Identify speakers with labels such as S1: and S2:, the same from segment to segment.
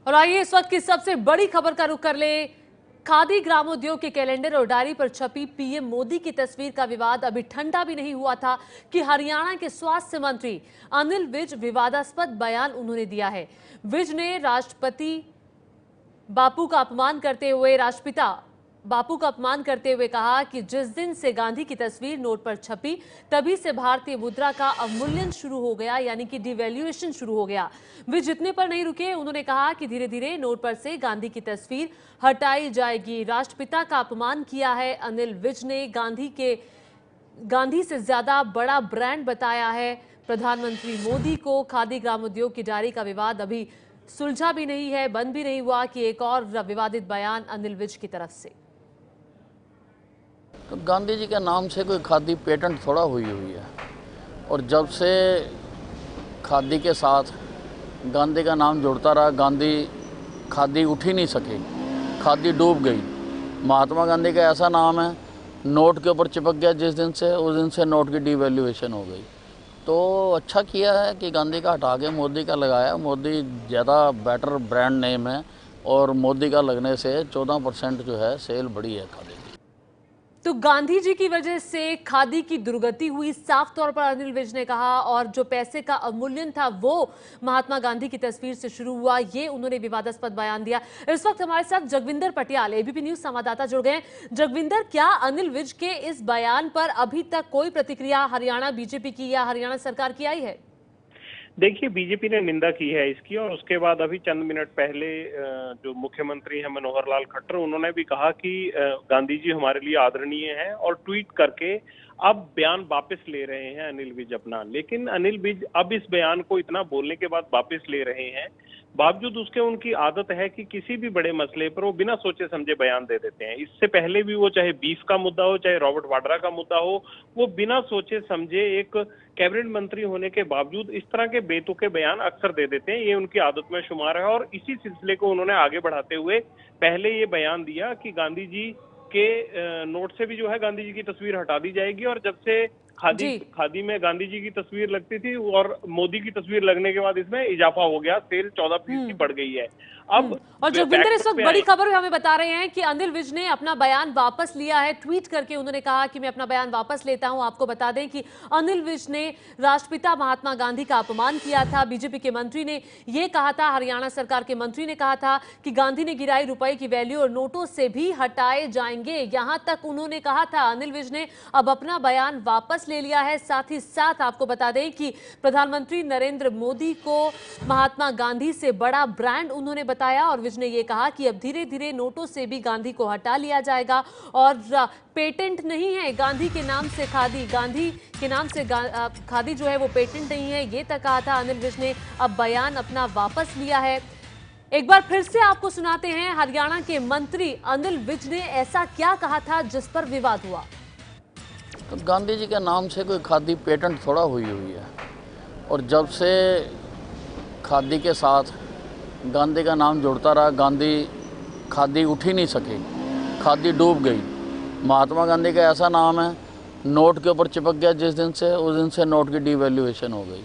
S1: और आइए इस वक्त की सबसे बड़ी खबर का रुख कर ले। खादी ग्रामोद्योग के कैलेंडर और डायरी पर छपी पीएम मोदी की तस्वीर का विवाद अभी ठंडा भी नहीं हुआ था कि हरियाणा के स्वास्थ्य मंत्री अनिल विज विवादास्पद बयान उन्होंने दिया है। विज ने राष्ट्रपिता बापू का अपमान करते हुए कहा कि जिस दिन से गांधी की तस्वीर नोट पर छपी तभी से भारतीय मुद्रा का अवमूल्यन शुरू हो गया, यानी कि डिवैल्यूएशन शुरू हो गया। वे जितने पर नहीं रुके, उन्होंने कहा कि धीरे धीरे नोट पर से गांधी की तस्वीर हटाई जाएगी। राष्ट्रपिता का अपमान किया है अनिल विज ने। गांधी से ज्यादा बड़ा ब्रांड बताया है प्रधानमंत्री मोदी को। खादी ग्रामोद्योग की डायरी का विवाद अभी सुलझा भी नहीं है, बंद भी नहीं हुआ कि एक और विवादित बयान अनिल विज की तरफ से।
S2: तो गांधी जी के नाम से कोई खादी पेटेंट थोड़ा हुई है, और जब से खादी के साथ गांधी का नाम जुड़ता रहा, खादी उठ ही नहीं सकी, खादी डूब गई। महात्मा गांधी का ऐसा नाम है, नोट के ऊपर चिपक गया जिस दिन से, उस दिन से नोट की डिवैल्यूएशन हो गई। तो अच्छा किया है कि गांधी का हटा के मोदी का लगाया। मोदी ज़्यादा बेटर ब्रांड नेम है, और मोदी का लगने से 14% जो है सेल बढ़ी है खादी।
S1: तो गांधी जी की वजह से खादी की दुर्गति हुई, साफ तौर पर अनिल विज ने कहा, और जो पैसे का अवमूल्यन था वो महात्मा गांधी की तस्वीर से शुरू हुआ, ये उन्होंने विवादास्पद बयान दिया। इस वक्त हमारे साथ जगविंदर पटियाल, एबीपी न्यूज संवाददाता जुड़ गए। जगविंदर, क्या अनिल विज के इस बयान पर अभी तक कोई प्रतिक्रिया हरियाणा बीजेपी की या हरियाणा सरकार की आई है?
S3: देखिए, बीजेपी ने निंदा की है इसकी, और उसके बाद अभी चंद मिनट पहले जो मुख्यमंत्री हैं मनोहर लाल खट्टर, उन्होंने भी कहा कि गांधी जी हमारे लिए आदरणीय हैं, और ट्वीट करके अब बयान वापस ले रहे हैं अनिल विज अपना। लेकिन अनिल विज अब इस बयान को इतना बोलने के बाद वापस ले रहे हैं, बावजूद उसके उनकी आदत है कि किसी भी बड़े मसले पर वो बिना सोचे समझे बयान दे देते हैं। इससे पहले भी वो चाहे बीफ का मुद्दा हो, चाहे रॉबर्ट वाड्रा का मुद्दा हो, वो बिना सोचे समझे एक कैबिनेट मंत्री होने के बावजूद इस तरह के बेतुके बयान अक्सर दे देते हैं। ये उनकी आदत में शुमार है, और इसी सिलसिले को उन्होंने आगे बढ़ाते हुए पहले ये बयान दिया कि गांधी जी के नोट से भी जो है गांधी जी की तस्वीर हटा दी जाएगी। और जब से खादी में गांधी जी की तस्वीर लगती थी और मोदी की तस्वीर लगने के बाद इसमें इजाफा हो गया, सेल 14% बढ़ गई है। अब
S1: और जोगिंदर, इस वक्त बड़ी खबर हमें बता रहे हैं कि अनिल विज ने अपना बयान वापस लिया है। ट्वीट करके उन्होंने कहा कि मैं अपना बयान वापस लेता हूं। आपको बता दें कि अनिल विज ने राष्ट्रपिता महात्मा गांधी का अपमान किया था। बीजेपी के मंत्री ने यह कहा था, हरियाणा सरकार के मंत्री ने कहा था कि गांधी ने गिराई रुपए की वैल्यू और नोटों से भी हटाए जाएंगे, यहां तक उन्होंने कहा था। अनिल विज ने अब अपना बयान वापस ले लिया है। साथ ही साथ आपको बता दें कि प्रधानमंत्री नरेंद्र मोदी को महात्मा गांधी से बड़ा ब्रांड उन्होंने बताया, और विज ने यह कहा कि अब धीरे धीरे नोटों से भी गांधी को हटा लिया जाएगा, और पेटेंट नहीं है गांधी के नाम से खादी, गांधी के नाम से खादी जो है वो पेटेंट नहीं है, ये तक कहा था अनिल विज ने। अब बयान अपना वापस लिया है। एक बार फिर से आपको सुनाते हैं हरियाणा के मंत्री अनिल विज ने ऐसा क्या कहा था जिस पर विवाद हुआ।
S2: तो गांधी जी के नाम से कोई खादी पेटेंट थोड़ा हुई है, और जब से खादी के साथ गांधी का नाम जुड़ता रहा, खादी उठ ही नहीं सकी, खादी डूब गई। महात्मा गांधी का ऐसा नाम है, नोट के ऊपर चिपक गया जिस दिन से, उस दिन से नोट की डिवैल्यूएशन हो गई।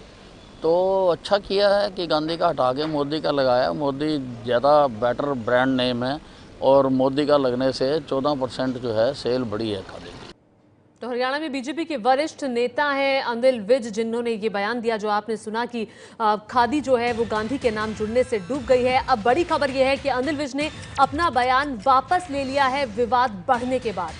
S2: तो अच्छा किया है कि गांधी का हटा के मोदी का लगाया। मोदी ज़्यादा बेटर ब्रांड नेम है, और मोदी का लगने से 14% जो है सेल बढ़ी है खादी।
S1: तो हरियाणा में बीजेपी के वरिष्ठ नेता हैं अनिल विज, जिन्होंने ये बयान दिया जो आपने सुना कि खादी जो है वो गांधी के नाम जुड़ने से डूब गई है। अब बड़ी खबर यह है कि अनिल विज ने अपना बयान वापस ले लिया है विवाद बढ़ने के बाद।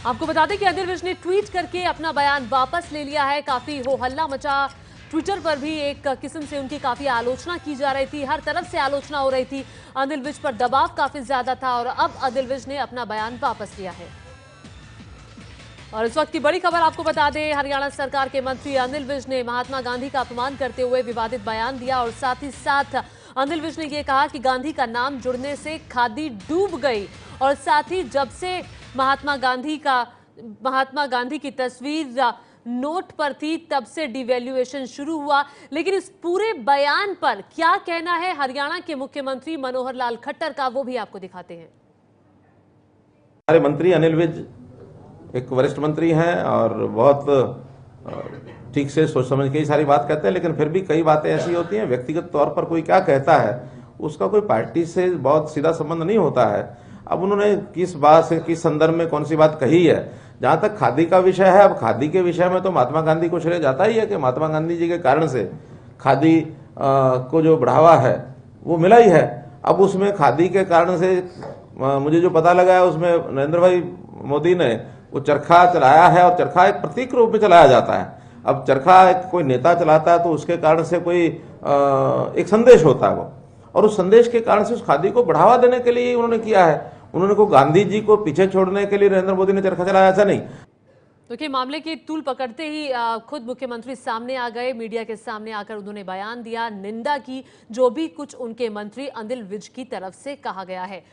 S1: आपको बता दें कि अनिल विज ने ट्वीट करके अपना बयान वापस ले लिया है। काफी हो हल्ला मचा, ट्विटर पर भी एक किस्म से उनकी काफी आलोचना की जा रही थी, हर तरफ से आलोचना हो रही थी। अनिल विज पर दबाव काफी ज्यादा था, और अब अनिल विज ने अपना बयान वापस लिया है। और इस वक्त की बड़ी खबर आपको बता दें, हरियाणा सरकार के मंत्री अनिल विज ने महात्मा गांधी का अपमान करते हुए विवादित बयान दिया, और साथ ही साथ अनिल विज ने यह कहा कि गांधी का नाम जुड़ने से खादी डूब गई, और साथ ही जब से महात्मा गांधी की तस्वीर नोट पर थी तब से डिवैल्यूएशन शुरू हुआ। लेकिन इस पूरे बयान पर क्या कहना है हरियाणा के मुख्यमंत्री मनोहर लाल खट्टर का, वो भी आपको दिखाते हैं।
S4: हमारे मंत्री अनिल विज एक वरिष्ठ मंत्री हैं, और बहुत ठीक से सोच समझ के ही सारी बात कहते हैं, लेकिन फिर भी कई बातें ऐसी होती हैं व्यक्तिगत तौर पर कोई क्या कहता है उसका कोई पार्टी से बहुत सीधा संबंध नहीं होता है। अब उन्होंने किस बात से, किस संदर्भ में कौन सी बात कही है। जहाँ तक खादी का विषय है, अब खादी के विषय में तो महात्मा गांधी को श्रेय जाता ही है कि महात्मा गांधी जी के कारण से खादी को जो बढ़ावा है वो मिला ही है। अब उसमें खादी के कारण से मुझे जो पता लगा है उसमें नरेंद्र भाई मोदी ने वो चरखा चलाया है, और चरखा एक प्रतीक रूप में चलाया जाता है। अब चरखा एक कोई नेता चलाता है तो उसके कारण से कोई एक संदेश होता है वो, और उस संदेश के कारण से उस खादी को बढ़ावा देने के लिए उन्होंने किया है। उन्होंने को गांधी जी को पीछे छोड़ने के लिए नरेंद्र मोदी ने चरखा चलाया, ऐसा नहीं।
S1: देखिए, मामले की तूल पकड़ते ही खुद मुख्यमंत्री सामने आ गए, मीडिया के सामने आकर उन्होंने बयान दिया, निंदा की जो भी कुछ उनके मंत्री अनिल विज की तरफ से कहा गया है।